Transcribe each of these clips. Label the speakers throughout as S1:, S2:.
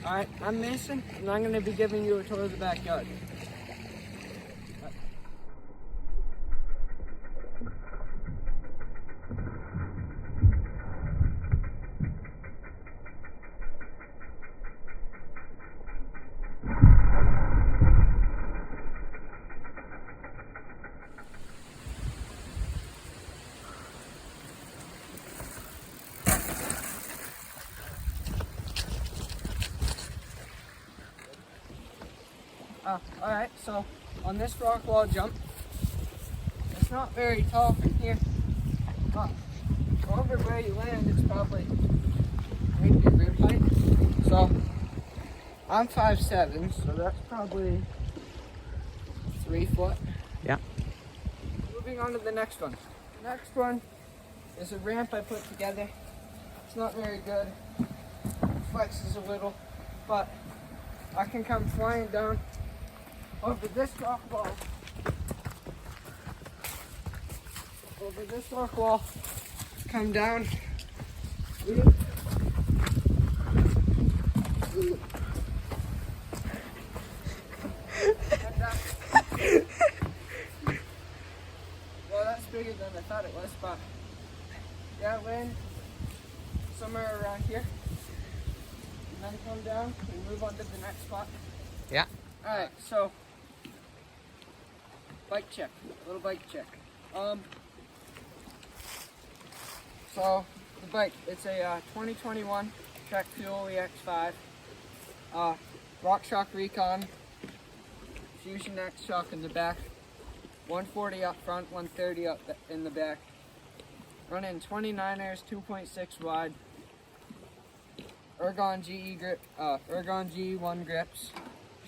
S1: Alright, I'm Mason, and I'm going to be giving you a tour of the backyard. Alright, so on this rock wall jump, it's not very tall from here, but over where you land, it's probably maybe your rib height. So I'm 5'7", so that's probably 3 foot.
S2: Yeah.
S1: Moving on to the next one. The next one is a ramp I put together. It's not very good, flexes a little, but I can come flying down over this rock wall, come down, and, well, that's bigger than I thought it was, but yeah, land somewhere around here, and then come down and move on to the next spot.
S2: Yeah.
S1: Alright, so bike check, a little bike check. So the bike, it's a 2021 Trek Fuel EX5, RockShox Recon, Fusion X shock in the back, 140 up front, 130 up in the back, running 29ers, 2.6 wide, Ergon GE grip, Ergon GE1 grips,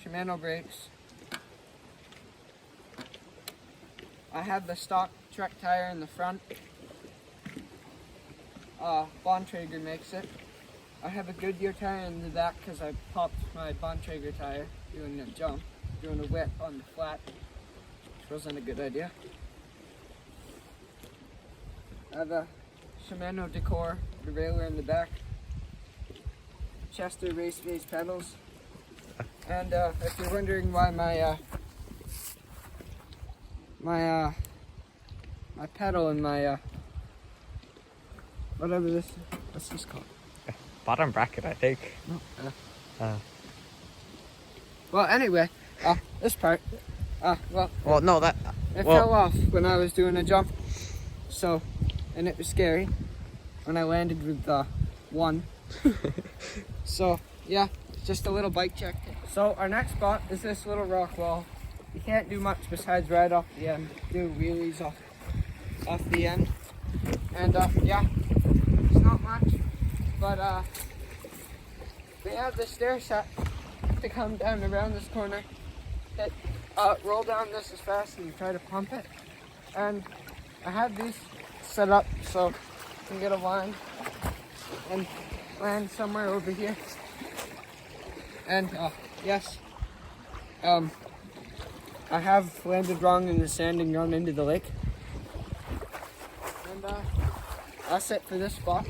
S1: Shimano brakes. I have the stock Trek tire in the front. Bontrager makes it. I have a Goodyear tire in the back because I popped my Bontrager tire doing a jump, doing a whip on the flat, which wasn't a good idea. I have a Shimano Decor derailleur in the back, Chester race base pedals, and if you're wondering why my pedal and my whatever this, what's this called?
S2: Bottom bracket, I think.
S1: No. Well, anyway, this part,
S2: well, no, that
S1: it fell off when I was doing a jump, so, and it was scary when I landed with one. So yeah, just a little bike check. So our next spot is this little rock wall. You can't do much besides ride off the end, do wheelies off the end, and yeah, it's not much, but we have the stair set to come down around this corner. Hit, roll down this as fast as you try to pump it, and I have these set up so you can get a line and land somewhere over here. And yes, I have landed wrong in the sand and gone into the lake. And that's it for this spot.